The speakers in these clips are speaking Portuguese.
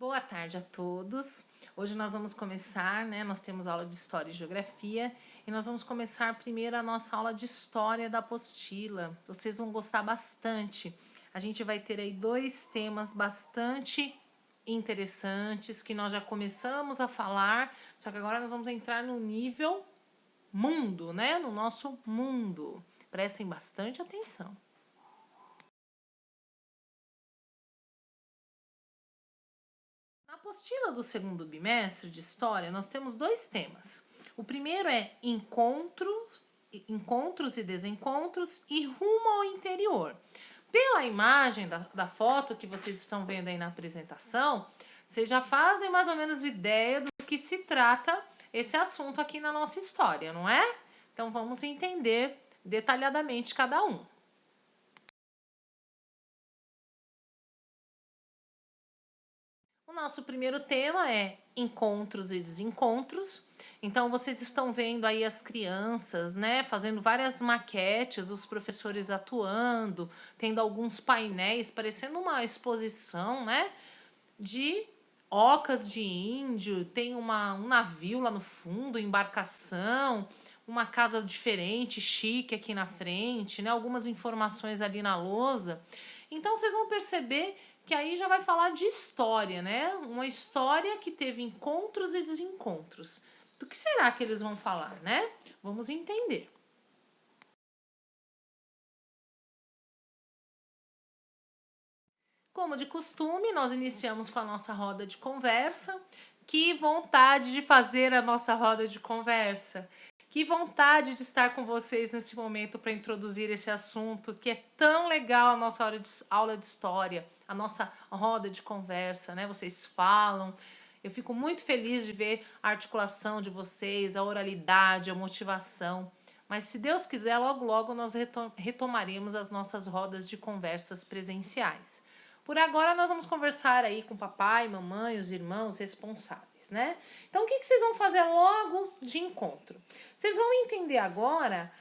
Boa tarde a todos. Hoje nós vamos começar, né? Nós temos aula de História e Geografia e nós vamos começar primeiro a nossa aula de História da apostila. Vocês vão gostar bastante. A gente vai ter aí dois temas bastante interessantes que nós já começamos a falar, só que agora nós vamos entrar no nível mundo, né? No nosso mundo. Prestem bastante atenção. Na apostila do segundo bimestre de História, nós temos dois temas. O primeiro é encontros e desencontros e rumo ao interior. Pela imagem da foto que vocês estão vendo aí na apresentação, vocês já fazem mais ou menos ideia do que se trata esse assunto aqui na nossa história, não é? Então vamos entender detalhadamente cada um. O nosso primeiro tema é encontros e desencontros. Então, vocês estão vendo aí as crianças, né, fazendo várias maquetes, os professores atuando, tendo alguns painéis, parecendo uma exposição, né, de ocas de índio, tem um navio lá no fundo, embarcação, uma casa diferente, chique aqui na frente, né, algumas informações ali na lousa. Então, vocês vão perceber que aí já vai falar de história, né? Uma história que teve encontros e desencontros. Do que será que eles vão falar, né? Vamos entender. Como de costume, nós iniciamos com a nossa roda de conversa. Que vontade de fazer a nossa roda de conversa. Que vontade de estar com vocês nesse momento para introduzir esse assunto que é tão legal, a nossa aula de história, a nossa roda de conversa, né? Vocês falam. Eu fico muito feliz de ver a articulação de vocês, a oralidade, a motivação. Mas se Deus quiser, logo logo nós retomaremos as nossas rodas de conversas presenciais. Por agora nós vamos conversar aí com papai, mamãe, os irmãos responsáveis, né? Então o que vocês vão fazer logo de encontro? Vocês vão entender agora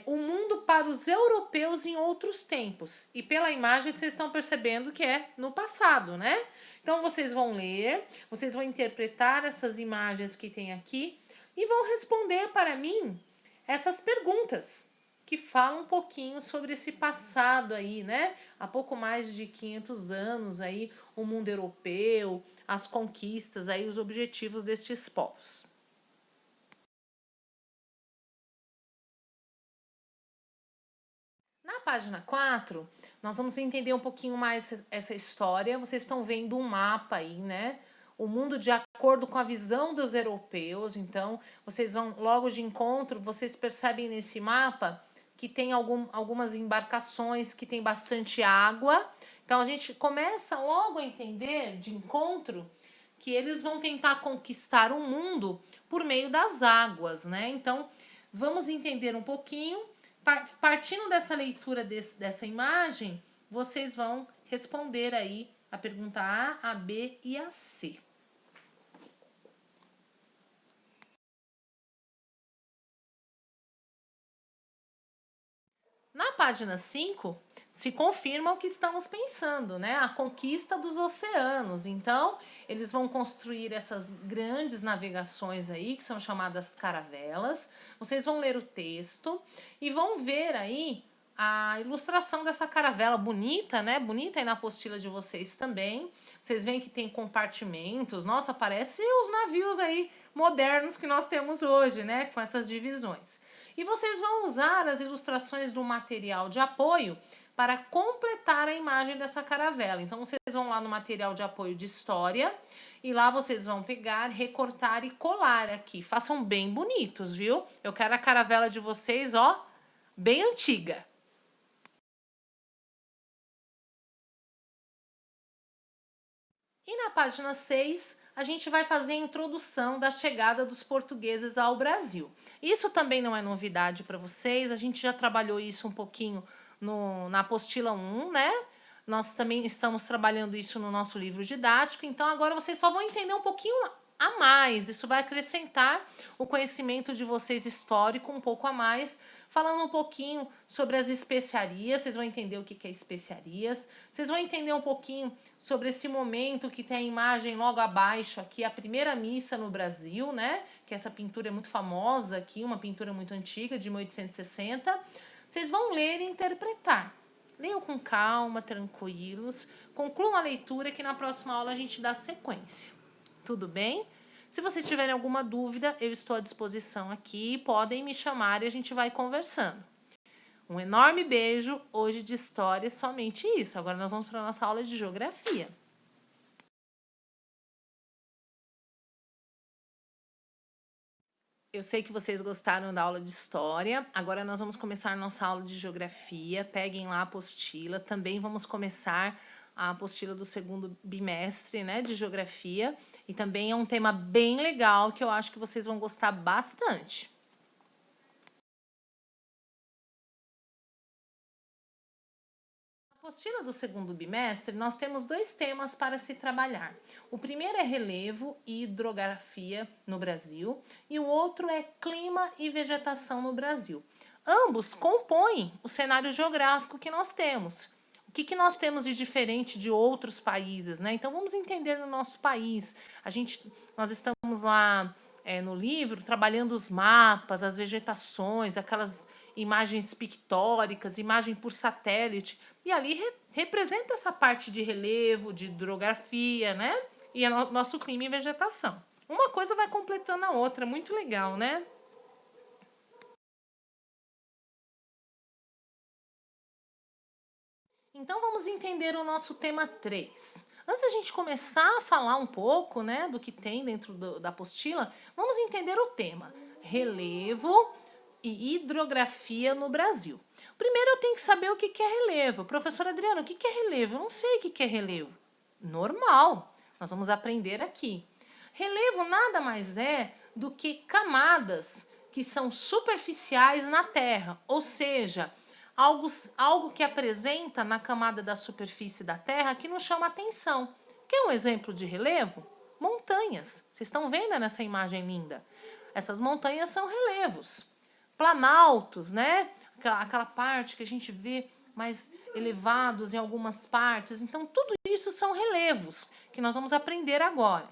o mundo para os europeus em outros tempos. E pela imagem vocês estão percebendo que é no passado, né? Então vocês vão ler, vocês vão interpretar essas imagens que tem aqui e vão responder para mim essas perguntas que falam um pouquinho sobre esse passado aí, né? Há pouco mais de 500 anos aí, o mundo europeu, as conquistas aí, os objetivos destes povos. Na página 4, nós vamos entender um pouquinho mais essa história. Vocês estão vendo um mapa aí, né? O mundo de acordo com a visão dos europeus. Então, vocês vão, logo de encontro, vocês percebem nesse mapa que tem algumas embarcações, que tem bastante água. Então, a gente começa logo a entender, de encontro, que eles vão tentar conquistar o mundo por meio das águas, né? Então, vamos entender um pouquinho. Partindo dessa leitura dessa imagem, vocês vão responder aí a pergunta A, a B e a C. Na página 5, se confirma o que estamos pensando, né? A conquista dos oceanos. Então, eles vão construir essas grandes navegações aí, que são chamadas caravelas. Vocês vão ler o texto e vão ver aí a ilustração dessa caravela bonita, né? Bonita aí na apostila de vocês também. Vocês veem que tem compartimentos. Nossa, parece os navios aí modernos que nós temos hoje, né? Com essas divisões. E vocês vão usar as ilustrações do material de apoio para completar a imagem dessa caravela. Então, vocês vão lá no material de apoio de história e lá vocês vão pegar, recortar e colar aqui. Façam bem bonitos, viu? Eu quero a caravela de vocês, ó, bem antiga. E na página 6, a gente vai fazer a introdução da chegada dos portugueses ao Brasil. Isso também não é novidade para vocês, a gente já trabalhou isso um pouquinho na apostila 1, né? Nós também estamos trabalhando isso no nosso livro didático, então agora vocês só vão entender um pouquinho a mais. Isso vai acrescentar o conhecimento de vocês histórico um pouco a mais, falando um pouquinho sobre as especiarias. Vocês vão entender o que é especiarias. Vocês vão entender um pouquinho sobre esse momento que tem a imagem logo abaixo aqui, a primeira missa no Brasil, né? Que essa pintura é muito famosa aqui, uma pintura muito antiga, de 1860. Vocês vão ler e interpretar. Leiam com calma, tranquilos. Concluam a leitura que na próxima aula a gente dá sequência. Tudo bem? Se vocês tiverem alguma dúvida, eu estou à disposição aqui. Podem me chamar e a gente vai conversando. Um enorme beijo. Hoje de história é somente isso. Agora nós vamos para a nossa aula de geografia. Eu sei que vocês gostaram da aula de história. Agora nós vamos começar nossa aula de geografia. Peguem lá a apostila. Também vamos começar a apostila do segundo bimestre, né, de geografia. E também é um tema bem legal que eu acho que vocês vão gostar bastante. Na apostila do segundo bimestre, nós temos dois temas para se trabalhar. O primeiro é relevo e hidrografia no Brasil e o outro é clima e vegetação no Brasil. Ambos compõem o cenário geográfico que nós temos. O que nós temos de diferente de outros países, né? Então vamos entender no nosso país. Nós estamos lá no livro trabalhando os mapas, as vegetações, aquelas imagens pictóricas, imagem por satélite, e ali representa essa parte de relevo, de hidrografia, né? E nosso clima e vegetação. Uma coisa vai completando a outra, muito legal, né? Então vamos entender o nosso tema 3. Antes da gente começar a falar um pouco, né, do que tem dentro da apostila, vamos entender o tema: relevo e hidrografia no Brasil. Primeiro eu tenho que saber o que é relevo. Professora Adriana, o que é relevo? Eu não sei o que é relevo. Normal, nós vamos aprender aqui. Relevo nada mais é do que camadas que são superficiais na Terra, ou seja, algo que apresenta na camada da superfície da Terra que nos chama atenção. Quer um exemplo de relevo? Montanhas. Vocês estão vendo nessa imagem linda? Essas montanhas são relevos. Planaltos, né? Aquela parte que a gente vê mais elevados em algumas partes. Então, tudo isso são relevos que nós vamos aprender agora.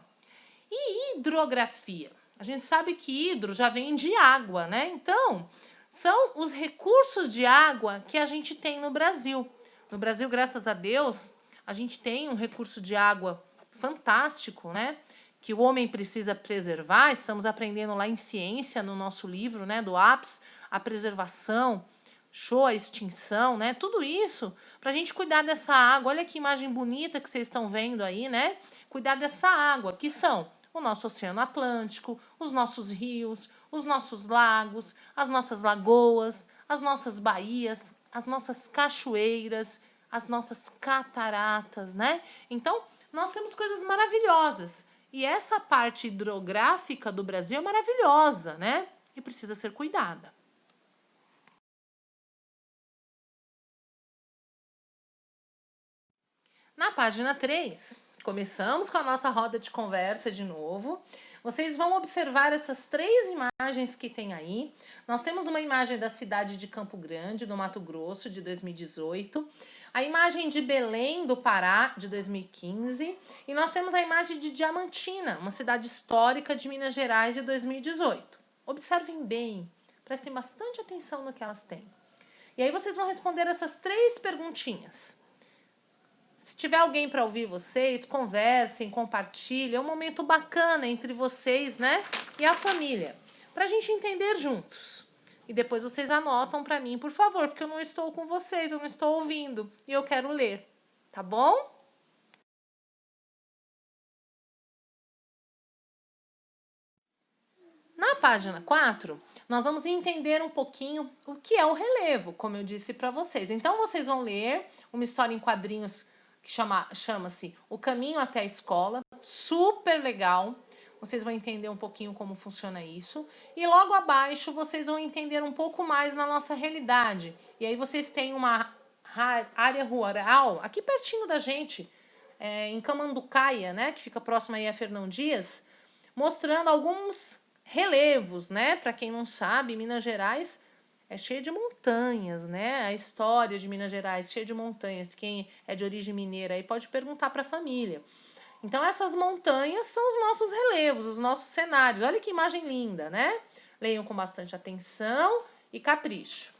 E hidrografia? A gente sabe que hidro já vem de água, né? Então, são os recursos de água que a gente tem no Brasil. No Brasil, graças a Deus, a gente tem um recurso de água fantástico, né? Que o homem precisa preservar. Estamos aprendendo lá em ciência, no nosso livro, né, do APS, a preservação, show, a extinção, né? Tudo isso para a gente cuidar dessa água. Olha que imagem bonita que vocês estão vendo aí, né? Cuidar dessa água, que são o nosso Oceano Atlântico, os nossos rios, os nossos lagos, as nossas lagoas, as nossas baías, as nossas cachoeiras, as nossas cataratas, né? Então, nós temos coisas maravilhosas. E essa parte hidrográfica do Brasil é maravilhosa, né? E precisa ser cuidada. Na página 3, começamos com a nossa roda de conversa de novo. Vocês vão observar essas três imagens que tem aí. Nós temos uma imagem da cidade de Campo Grande, no Mato Grosso, de 2018. A imagem de Belém, do Pará, de 2015. E nós temos a imagem de Diamantina, uma cidade histórica de Minas Gerais, de 2018. Observem bem, prestem bastante atenção no que elas têm. E aí vocês vão responder essas três perguntinhas. Se tiver alguém para ouvir vocês, conversem, compartilhem. É um momento bacana entre vocês, né? E a família. Para a gente entender juntos. E depois vocês anotam para mim, por favor, porque eu não estou com vocês, eu não estou ouvindo. E eu quero ler. Tá bom? Na página 4, nós vamos entender um pouquinho o que é o relevo, como eu disse para vocês. Então, vocês vão ler uma história em quadrinhos que chama-se O Caminho até a Escola, super legal. Vocês vão entender um pouquinho como funciona isso. E logo abaixo vocês vão entender um pouco mais na nossa realidade. E aí vocês têm uma área rural aqui pertinho da gente, em Camanducaia, né, que fica próximo aí a Fernão Dias, mostrando alguns relevos, né? Para quem não sabe, Minas Gerais é cheio de montanhas, né? A história de Minas Gerais, cheia de montanhas. Quem é de origem mineira aí pode perguntar para a família. Então, essas montanhas são os nossos relevos, os nossos cenários. Olha que imagem linda, né? Leiam com bastante atenção e capricho.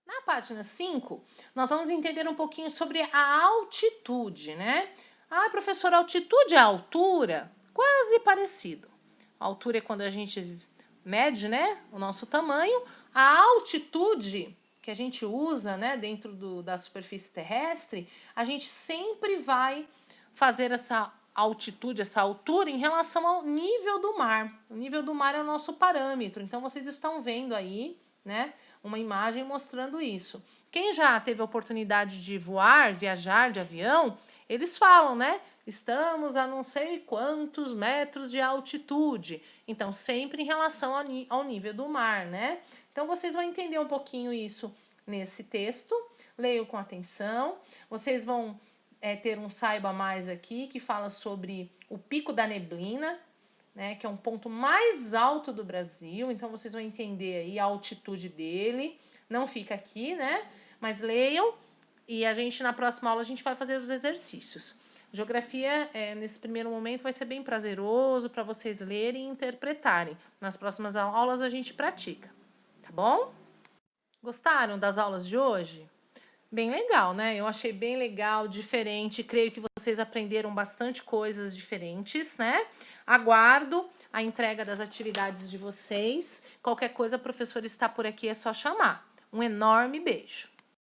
Na página 5, nós vamos entender um pouquinho sobre a altitude, né? Ah, professora, altitude é altura? Quase parecido. A altura é quando a gente mede, né, o nosso tamanho. A altitude que a gente usa, né, dentro da superfície terrestre, a gente sempre vai fazer essa altitude, essa altura em relação ao nível do mar. O nível do mar é o nosso parâmetro. Então, vocês estão vendo aí, né, uma imagem mostrando isso. Quem já teve a oportunidade de voar, viajar de avião, eles falam, né? Estamos a não sei quantos metros de altitude. Então, sempre em relação ao nível do mar, né? Então, vocês vão entender um pouquinho isso nesse texto. Leiam com atenção. Vocês vão ter um saiba mais aqui, que fala sobre o Pico da Neblina, né, que é um ponto mais alto do Brasil. Então, vocês vão entender aí a altitude dele. Não fica aqui, né? Mas leiam. E a gente, na próxima aula, a gente vai fazer os exercícios. Geografia, nesse primeiro momento, vai ser bem prazeroso para vocês lerem e interpretarem. Nas próximas aulas, a gente pratica. Tá bom? Gostaram das aulas de hoje? Bem legal, né? Eu achei bem legal, diferente. Creio que vocês aprenderam bastante coisas diferentes, né? Aguardo a entrega das atividades de vocês. Qualquer coisa, a professora está por aqui, é só chamar. Um enorme beijo.